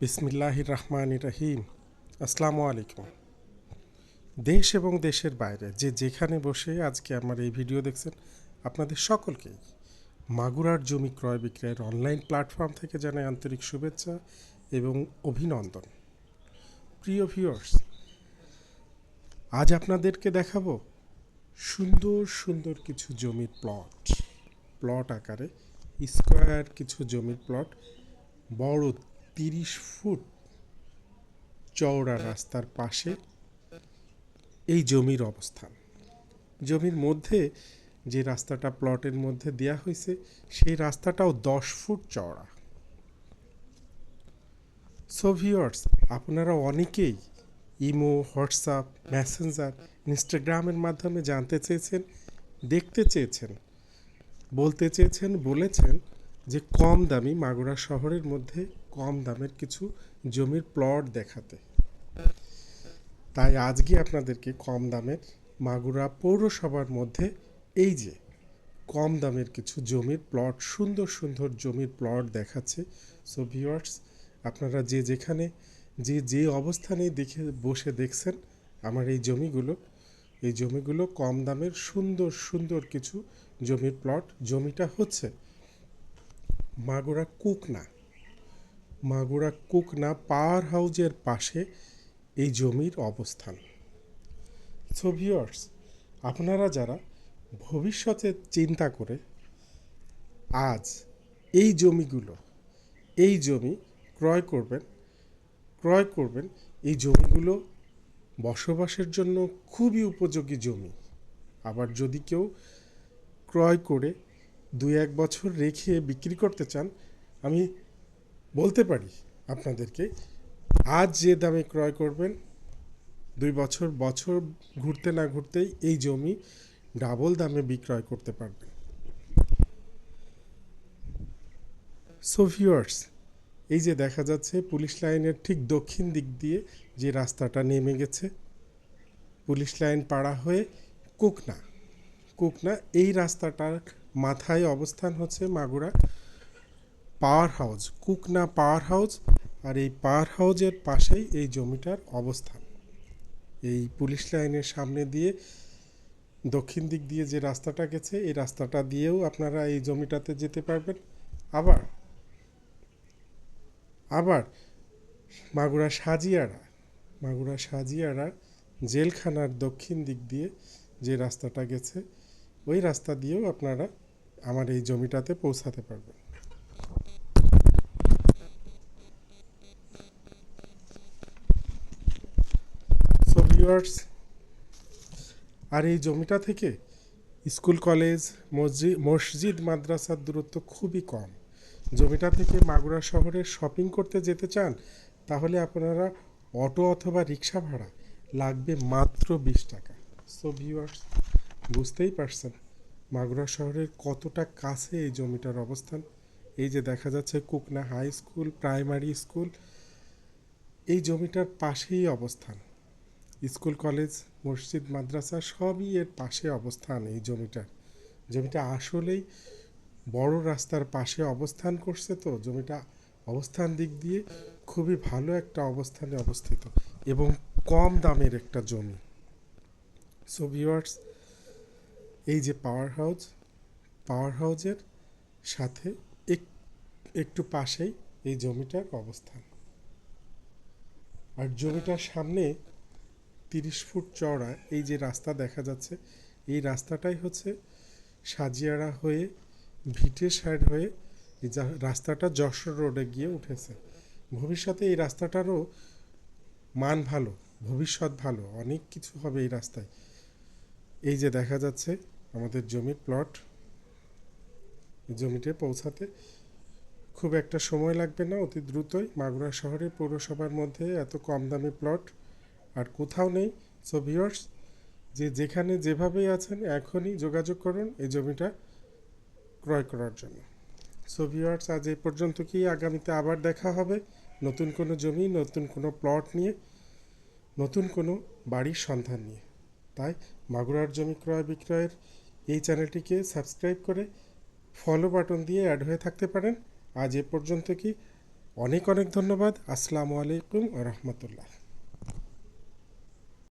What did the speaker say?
বিসমিল্লাহির রহমানির রহিম। আসসালামু আলাইকুম। দেশ এবং দেশের বাইরে যে যেখানে বসে আজকে আমার এই ভিডিও দেখছেন, আপনাদের সকলকেই মাগুরার জমি ক্রয় বিক্রয়ের অনলাইন প্ল্যাটফর্ম থেকে জানাই আন্তরিক শুভেচ্ছা এবং অভিনন্দন। প্রিয় ভিউয়ার্স, আজ আপনাদেরকে দেখাবো সুন্দর সুন্দর কিছু জমির প্লট আকারে স্কোয়ার কিছু জমির প্লট, বড় 30 ফুট চওড়া রাস্তার পাশে এই জমির অবস্থান। জমির মধ্যে যে রাস্তাটা প্লটের মধ্যে দেয়া হয়েছে সেই রাস্তাটাও 10 ফুট চওড়া। সো ভিউয়ার্স, আপনারা অনেকেই ইমো, হোয়াটসঅ্যাপ, মেসেঞ্জার, ইনস্টাগ্রামের মাধ্যমে জানতে চেয়েছেন, দেখতে চেয়েছেন, বলতে চেয়েছেন, বলেছেন যে কম দামি মাগুরা শহরের মধ্যে কম দামের কিছু জমির প্লট দেখাতে। তাই আজকে আপনাদেরকে কম দামের মাগুরা পৌরসভার মধ্যে এই যে কম দামের কিছু জমির প্লট, সুন্দর সুন্দর জমির প্লট দেখাচ্ছে। সো ভিউয়ার্স, আপনারা যে যেখানে যে অবস্থানে দেখে বসে দেখছেন আমার এই জমিগুলো কম দামের সুন্দর সুন্দর কিছু জমির প্লট। জমিটা হচ্ছে মাগুরা কুকনা পাওয়ার হাউজের পাশে এই জমির অবস্থান। সো ভিউয়ার্স, আপনারা যারা ভবিষ্যতে চিন্তা করে আজ এই জমি ক্রয় করবেন, এই জমিগুলো বসবাসের জন্য খুবই উপযোগী জমি। আবার যদি কেউ ক্রয় করে 2-1 বছর রেখে বিক্রি করতে চান, আমি বলতে পারি আপনাদেরকে আজ যে দামে ক্রয় করবেন 2 বছর ঘুরতে না ঘুরতেই এই জমি ডাবল দামে বিক্রয় করতে পারবেন। সো ভিউয়ার্স, এই যে দেখা যাচ্ছে পুলিশ লাইনের ঠিক দক্ষিণ দিক দিয়ে যে রাস্তাটা নেমে গেছে, পুলিশ লাইন পাড়া হয়ে কুকনা এই রাস্তাটার মাথায় অবস্থান হচ্ছে Magura power house, Kukna power house. আর এই পাওয়ার হাউসের পাশেই এই জমিটার অবস্থান। এই পুলিশ লাইনের সামনে দিয়ে দক্ষিণ দিক দিয়ে যে রাস্তাটা গেছে এই রাস্তাটা দিয়েও আপনারা এই জমিটাতে যেতে পারবেন। আবার মাগুরা সাজিয়াড়া জেলখানার দক্ষিণ দিক দিয়ে যে রাস্তাটা গেছে ওই রাস্তা দিয়েও আপনারা আমার এই জমিটাতে পৌঁছাতে পারবেন। সো ভিউয়ার্স, আর এই জমিটা থেকে স্কুল, কলেজ, মসজিদ, মাদ্রাসার দূরত্ব খুবই কম। জমিটা থেকে মাগুরা শহরে শপিং করতে যেতে চান তাহলে আপনারা অটো অথবা রিক্সা ভাড়া লাগবে মাত্র 20 টাকা। সো ভিউয়ার্স, বুঝতেই পারছেন মাগুরা শহরের কতটা কাছে এই জমিটার অবস্থান। এই যে দেখা যাচ্ছে কুকনা হাই স্কুল, প্রাইমারি স্কুল, এই জমিটার পাশেই অবস্থান। স্কুল, কলেজ, মসজিদ, মাদ্রাসা সবই এর পাশে অবস্থান। এই জমিটা আসলেই বড় রাস্তার পাশে অবস্থান করছে। তো জমিটা অবস্থান দিক দিয়ে খুবই ভালো একটা অবস্থানে অবস্থিত এবং কম দামের একটা জমি। সো ভিউয়ার্স, এই যে পাওয়ার হাউজের সাথে একটু পাশেই এই জমিটার অবস্থান। আর জমিটার সামনে 30 ফুট চওড়া এই যে রাস্তা দেখা যাচ্ছে, এই রাস্তাটাই হচ্ছে সাজিয়াড়া হয়ে ভিটে সাইড হয়ে এই রাস্তাটা যশোর রোডে গিয়ে উঠেছে। ভবিষ্যতে এই রাস্তাটারও মান ভালো, ভবিষ্যৎ ভালো, অনেক কিছু হবে এই রাস্তায়। এই যে দেখা যাচ্ছে আমাদের জমির প্লট, জমিতে পৌঁছাতে খুব একটা সময় লাগবে না, অতি দ্রুতই। মাগুরা শহরের পৌরসভার মধ্যে এত কম দামি প্লট আর কোথাও নেই। সো ভিউয়ার্স, যেখানে যেভাবেই আছেন এখনই যোগাযোগ করুন এই জমিটা ক্রয় করার জন্য। সো ভিউয়ার্স, আজ এই পর্যন্ত। কি আগামীতে আবার দেখা হবে নতুন কোনো জমি, নতুন কোনো প্লট নিয়ে, নতুন কোনো বাড়ির সন্ধান নিয়ে। তাই মাগুরার জমি ক্রয় বিক্রয়ের এই চ্যানেলটিকে সাবস্ক্রাইব করে ফলো বাটন দিয়ে অ্যাড হয়ে থাকতে পারেন। আজ এ পর্যন্ত। কি অনেক অনেক ধন্যবাদ। আসসালামু আলাইকুম ওয়া রাহমাতুল্লাহ।